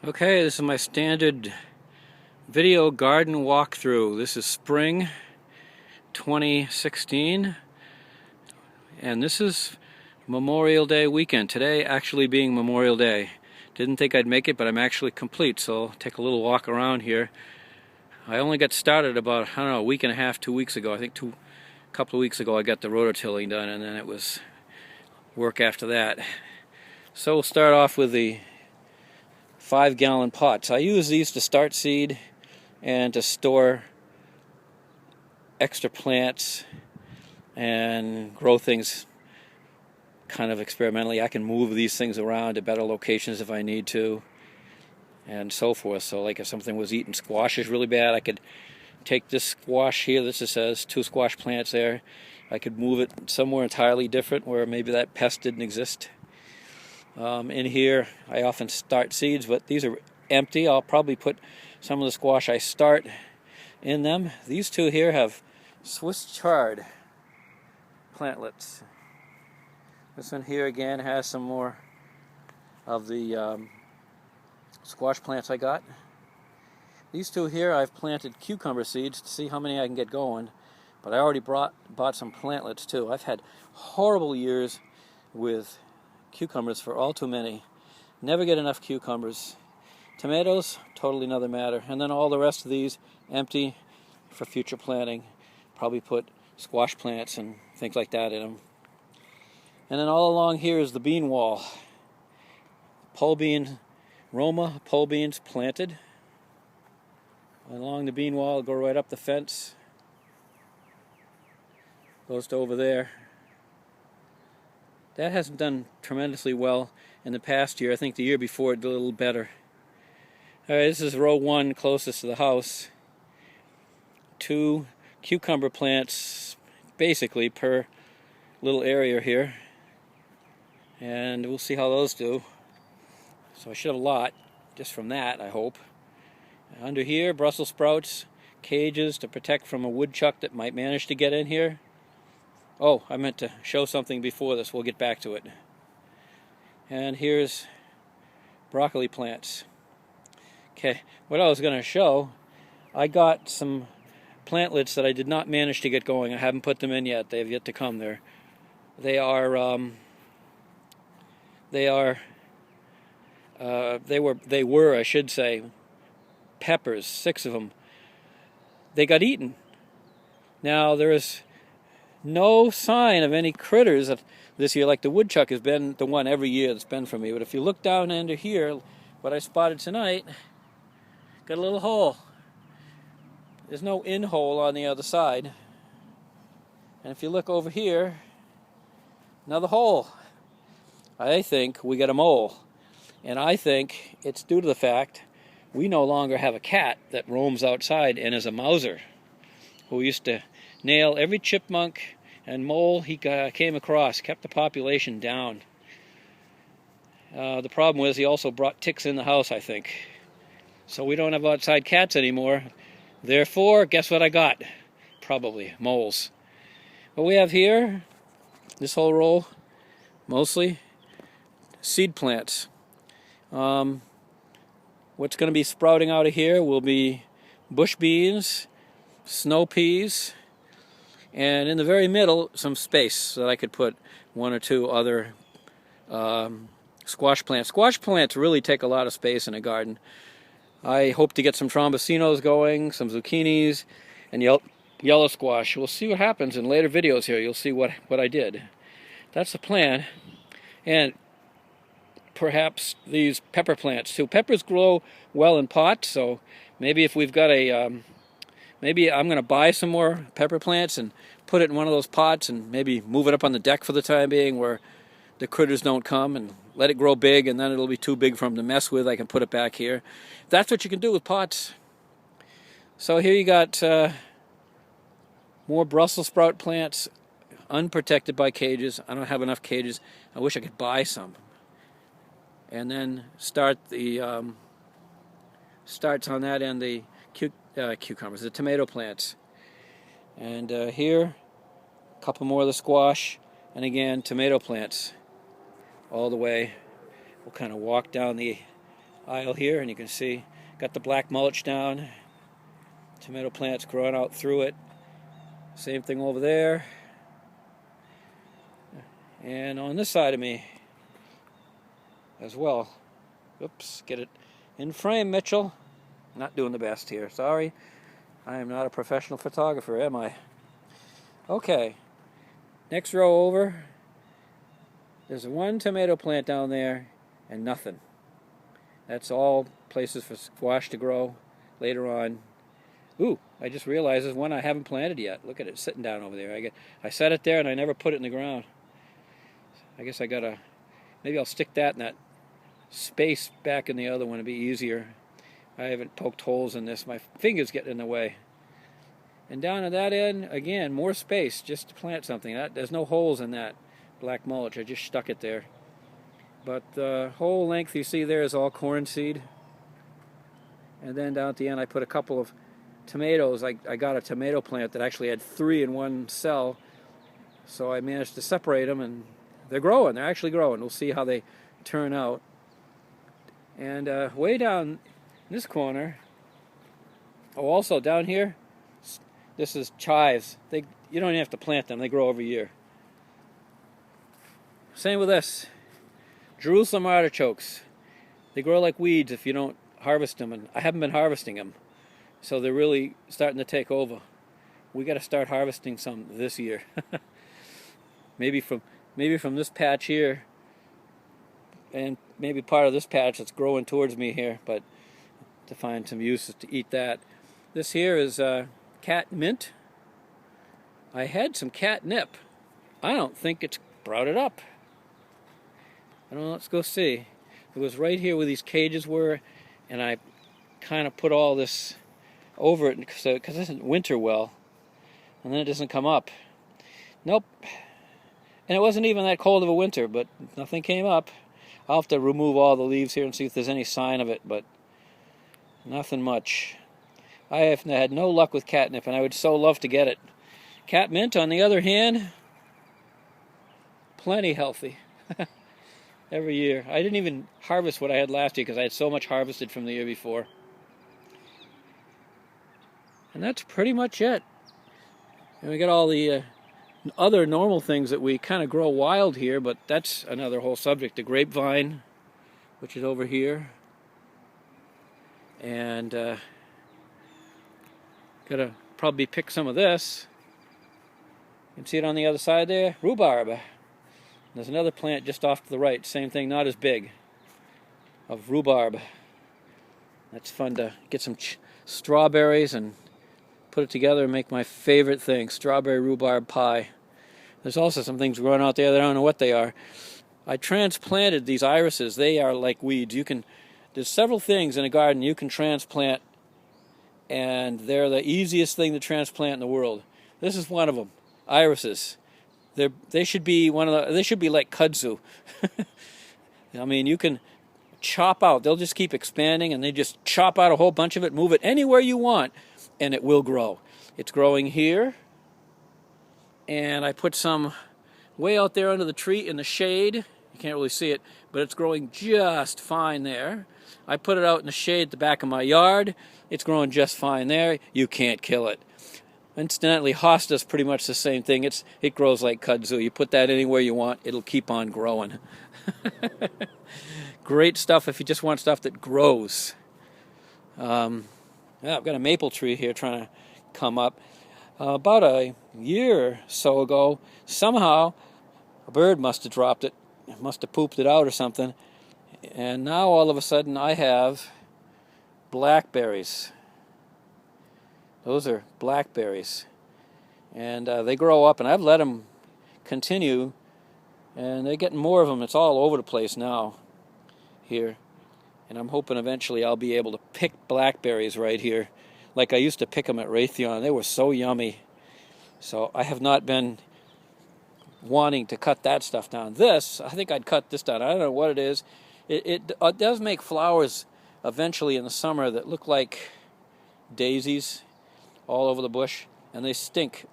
Okay, this is my standard video garden walkthrough. This is spring 2016, and this is Memorial Day weekend. Today actually being Memorial Day. Didn't think I'd make it, but I'm actually complete, so I'll take a little walk around here. I only got started about, I don't know, a week and a half, 2 weeks ago. I think a couple of weeks ago I got the rototilling done, and then it was work after that. So we'll start off with the 5-gallon pots. I use these to start seed and to store extra plants and grow things kind of experimentally. I can move these things around to better locations if I need to, and so forth. So like if something was eating squashes really bad, I could take this squash here, this says 2 squash plants there, I could move it somewhere entirely different where maybe that pest didn't exist. In here I often start seeds, but these are empty. I'll probably put some of the squash I start in them. These two here have Swiss chard plantlets. This one here again has some more of the squash plants I got. These two here I've planted cucumber seeds to see how many I can get going, but I already bought some plantlets too. I've had horrible years with cucumbers for all too many. Never get enough cucumbers. Tomatoes, totally another matter. And then all the rest of these empty for future planting. Probably put squash plants and things like that in them. And then all along here is the bean wall. Pole bean, Roma pole beans planted. Along the bean wall, go right up the fence. Goes to over there. That hasn't done tremendously well in the past year. I think the year before it did a little better. Alright, this is row 1 closest to the house. 2 cucumber plants basically per little area here. And we'll see how those do. So I should have a lot just from that, I hope. Under here, Brussels sprouts, cages to protect from a woodchuck that might manage to get in here. Oh, I meant to show something before this. We'll get back to it. And here's broccoli plants. Okay, what I was going to show, I got some plantlets that I did not manage to get going. I haven't put them in yet. They have yet to come there. They were, I should say, peppers, 6 of them. They got eaten. Now there is no sign of any critters this year, like the woodchuck has been the one every year that's been for me. But if you look down under here, what I spotted tonight, got a little hole. There's no in hole on the other side. And if you look over here, another hole. I think we got a mole. And I think it's due to the fact we no longer have a cat that roams outside and is a mouser, who used to nail every chipmunk and mole he came across, kept the population down. The problem was he also brought ticks in the house, I think. So we don't have outside cats anymore. Therefore, guess what I got? Probably moles. What we have here, this whole row, mostly seed plants. What's going to be sprouting out of here will be bush beans, snow peas, and in the very middle, some space so that I could put 1 or 2 other squash plants. Squash plants really take a lot of space in a garden. I hope to get some tromboncinos going, some zucchinis, and yellow squash. We'll see what happens in later videos here. You'll see what I did. That's the plan. And perhaps these pepper plants too. Peppers grow well in pots, so maybe if we've got maybe I'm going to buy some more pepper plants and put it in one of those pots and maybe move it up on the deck for the time being where the critters don't come, and let it grow big, and then it'll be too big for them to mess with. I can put it back here. That's what you can do with pots. So here you got more Brussels sprout plants, unprotected by cages. I don't have enough cages. I wish I could buy some. And then start the starts on that end, the cucumbers, the tomato plants. And here, a couple more of the squash, and again, tomato plants all the way. We'll kind of walk down the aisle here, and you can see got the black mulch down. Tomato plants growing out through it. Same thing over there. And on this side of me as well. Oops, get it in frame, Mitchell. Not doing the best here, sorry. I am not a professional photographer, am I? Okay, next row over. There's one tomato plant down there and nothing. That's all places for squash to grow later on. Ooh, I just realized there's one I haven't planted yet. Look at it sitting down over there. I set it there and I never put it in the ground. I guess I gotta, maybe I'll stick that in that space back in the other one. It'd be easier. I haven't poked holes in this. My finger's getting in the way. And down at that end, again, more space just to plant something. There's no holes in that black mulch. I just stuck it there. But the whole length you see there is all corn seed. And then down at the end I put a couple of tomatoes. I got a tomato plant that actually had 3 in one cell, so I managed to separate them, and they're growing. They're actually growing. We'll see how they turn out. And way down this corner, oh, also down here, this is chives. You don't even have to plant them. They grow every year. Same with this. Jerusalem artichokes. They grow like weeds if you don't harvest them, and I haven't been harvesting them. So they're really starting to take over. We got to start harvesting some this year. maybe from this patch here, and maybe part of this patch that's growing towards me here, but to find some uses to eat that. This here is cat mint. I had some catnip. I don't think it's sprouted up. I don't know, let's go see. It was right here where these cages were, and I kind of put all this over it because it doesn't winter well, and then it doesn't come up. Nope. And it wasn't even that cold of a winter, but nothing came up. I'll have to remove all the leaves here and see if there's any sign of it, but nothing much. I have had no luck with catnip, and I would so love to get it. Cat mint, on the other hand, plenty healthy. Every year. I didn't even harvest what I had last year because I had so much harvested from the year before. And that's pretty much it. And we got all the other normal things that we kind of grow wild here, but that's another whole subject. The grapevine, which is over here. And gotta probably pick some of this. You can see it on the other side there. Rhubarb. There's another plant just off to the right. Same thing, not as big. Of rhubarb. That's fun to get some strawberries and put it together and make my favorite thing, strawberry rhubarb pie. There's also some things growing out there that I don't know what they are. I transplanted these irises. They are like weeds. There's several things in a garden you can transplant, and they're the easiest thing to transplant in the world. This is one of them, irises. They should be they should be like kudzu. I mean, you can chop out. They'll just keep expanding, and they just chop out a whole bunch of it, move it anywhere you want, and it will grow. It's growing here, and I put some way out there under the tree in the shade. You can't really see it, but it's growing just fine there. I put it out in the shade at the back of my yard. It's growing just fine there. You can't kill it. Incidentally, hosta's pretty much the same thing. It grows like kudzu. You put that anywhere you want, it'll keep on growing. Great stuff if you just want stuff that grows. Yeah, I've got a maple tree here trying to come up. About a year or so ago, somehow a bird must have dropped it. It must have pooped it out or something. And now all of a sudden I have blackberries. Those are blackberries. And they grow up, and I've let them continue, and they're getting more of them. It's all over the place now here. And I'm hoping eventually I'll be able to pick blackberries right here like I used to pick them at Raytheon. They were so yummy. So I have not been wanting to cut that stuff down. This, I think I'd cut this down. I don't know what it is. It does make flowers eventually in the summer that look like daisies all over the bush, and they stink.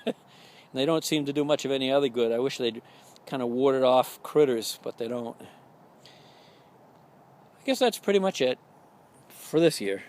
And they don't seem to do much of any other good. I wish they'd kind of warded off critters, but they don't. I guess that's pretty much it for this year.